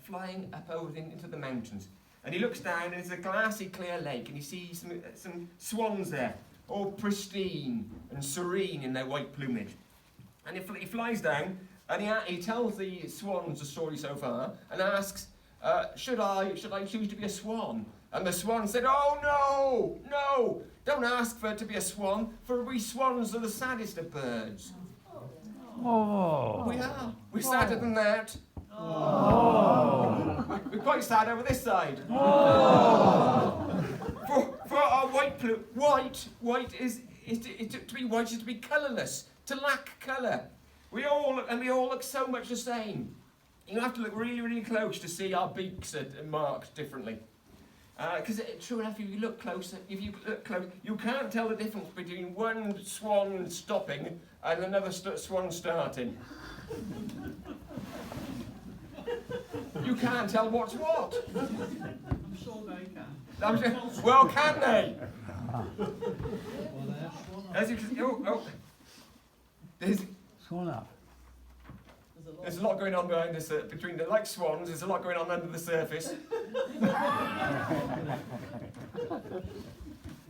flying up over into the mountains. And he looks down and it's a glassy clear lake and he sees some swans there, all pristine and serene in their white plumage. And he flies down and he tells the swans the story so far and asks, should I choose to be a swan? And the swan said, oh no, don't ask to be a swan, for we swans are the saddest of birds. Oh. We are. We're sadder than that. Oh. We're quite sad over this side. Oh. For our white is to be white is to be colourless, to lack colour. We all look so much the same. You have to look really, really close to see our beaks are marked differently. Because true enough, if you look close, you can't tell the difference between one swan stopping and another swan starting. You can't tell what's what. I'm sure they can. Well, can they? As you can see, Swan up. there's a lot going on behind this, between the, like swans, there's a lot going on under the surface.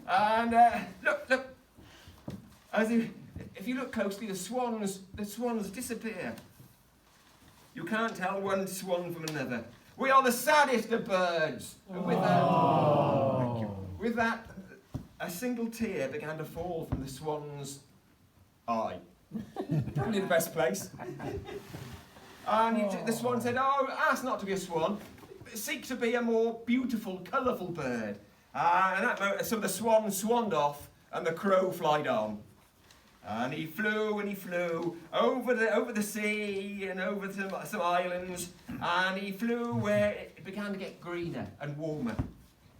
And look, if you look closely, the swans disappear. You can't tell one swan from another. We are the saddest of birds. And with that, a single tear began to fall from the swan's eye. Probably the best place. And the swan said, ask not to be a swan, but seek to be a more beautiful, colourful bird. So the swan swanned off, and the crow flied on. And he flew over the sea and over some islands, and he flew where it began to get greener and warmer.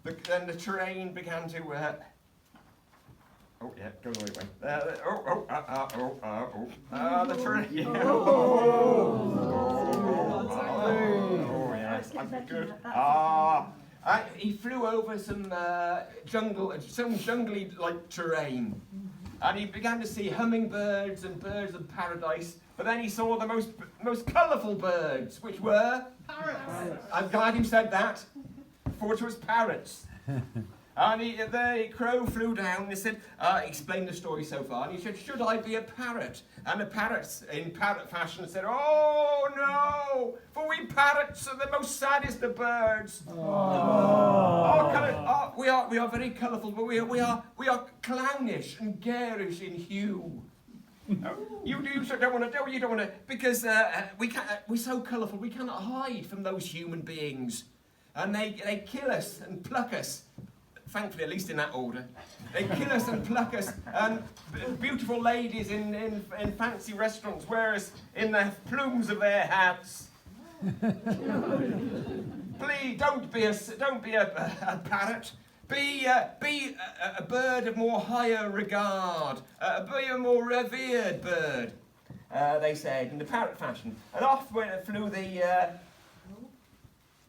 Then the terrain began to go the right way. The terrain. Yes, I'm good. He flew over some jungly-like terrain. And he began to see hummingbirds and birds of paradise, but then he saw the most colourful birds, which were? Parrots. I'm glad you said that, for it was parrots. And the crow flew down and he said, explained the story so far, and he said, should I be a parrot? And the parrots, in parrot fashion, said, oh no, for we parrots are the most saddest of birds. We are very colourful, but we are clownish and garish in hue. You don't want to, because we're so colourful, we cannot hide from those human beings. And they kill us and pluck us. Thankfully, at least in that order. They kill us and pluck us, and beautiful ladies in fancy restaurants wear us in the plumes of their hats. Please don't be a parrot. Be a bird of more higher regard. Be a more revered bird. They said in the parrot fashion, and off flew the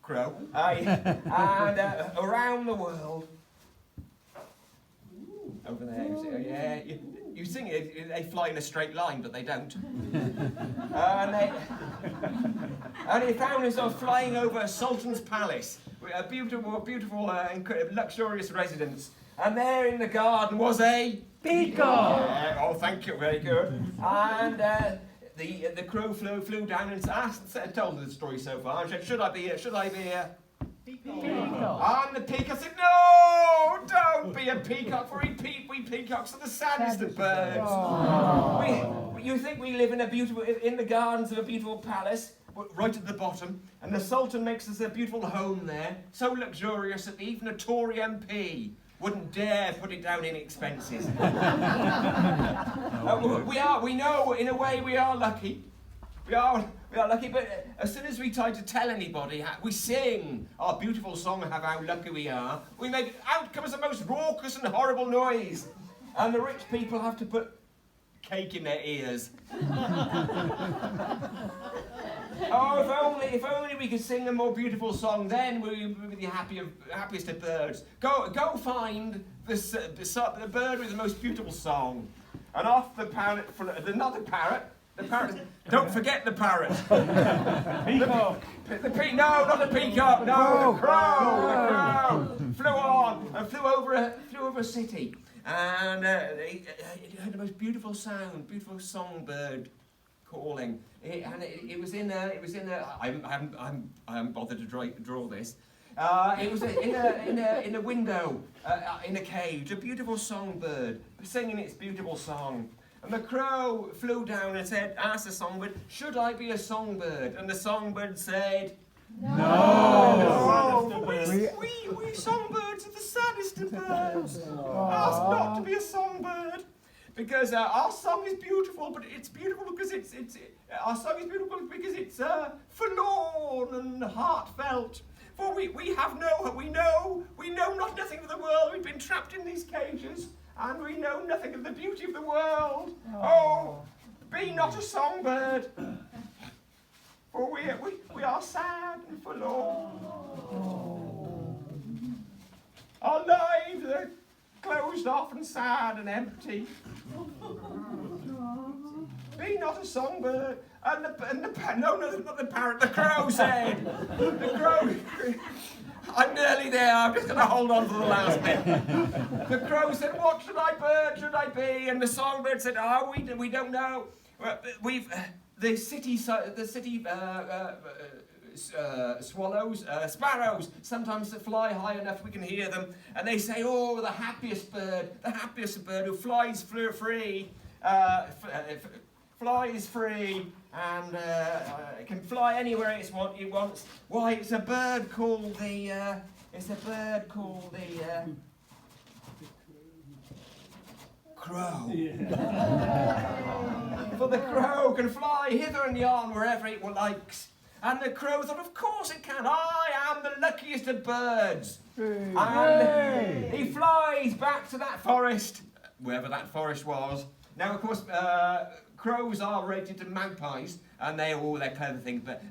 crow, and around the world. Over there, you sing it, they fly in a straight line, but they don't. And he found himself flying over a sultan's palace, a beautiful, luxurious residence. And there in the garden was a peacock. Oh, thank you, very good. And the crow flew down and told the story so far. And said, should I be a peacock? And the peacock said, no, don't be a peacock, for we peacocks are the saddest of birds. You think we live in the gardens of a beautiful palace, right at the bottom, and the Sultan makes us a beautiful home there, so luxurious that even a Tory MP wouldn't dare put it down in expenses. We know, in a way, we are lucky. We are lucky, but as soon as we try to tell anybody, we sing our beautiful song of how lucky we are, out comes the most raucous and horrible noise. And the rich people have to put cake in their ears. If only we could sing a more beautiful song, then we would be the happiest of birds. Go find the bird with the most beautiful song. And off the parrot, another parrot, The parrot. Don't forget the parrot. Peacock. No, not the peacock. No, the crow. The crow flew on and flew over a city, and it heard the most beautiful sound, beautiful songbird calling. It was in a. I haven't bothered to draw this. It was in a window, in a cage, a beautiful songbird singing its beautiful song. And the crow flew down and asked the songbird, "Should I be a songbird?" And the songbird said, "No. We songbirds are the saddest of birds. Ask not to be a songbird, because our song is beautiful, but it's beautiful because our song is beautiful because it's forlorn and heartfelt. For we know nothing of the world. We've been trapped in these cages, and we know nothing of the beauty of the world. Oh, be not a songbird, for we are sad and forlorn. Our lives are closed off and sad and empty. Be not a songbird." And not the parrot, the crow said. The crow. I'm nearly there. I'm just going to hold on to the last bit. The crow said, "What bird should I be?" And the songbird said, "Oh, we don't know. The city swallows, sparrows sometimes fly high enough we can hear them, and they say, oh, the happiest bird who flies free, flies free, and can fly anywhere it wants. Why, it's a bird called the crow." For the crow can fly hither and yon wherever it likes. And the crow thought, of course it can. I am the luckiest of birds. And he flies back to that forest, wherever that forest was. Now, of course, crows are related to magpies, and they're clever things, but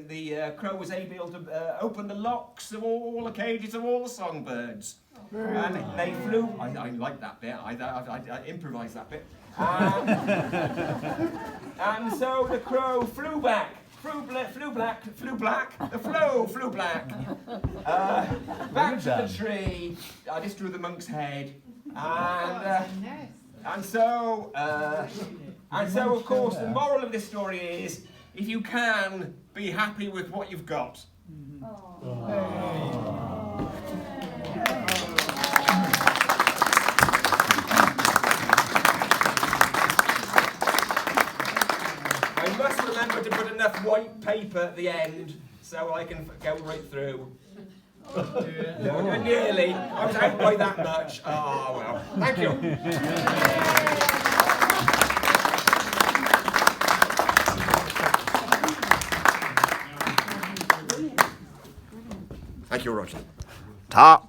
the crow was able to open the locks of all the cages of all the songbirds. And they flew. I like that bit. I improvised that bit. And so the crow flew back. Flew black. Back to the tree. I just drew the monk's head. And so, of course, the moral of this story is, if you can, be happy with what you've got. I must remember to put enough white paper at the end so I can go right through. Nearly. I was out by that much. Oh, well. Thank you. Thank you, Roger. Ta.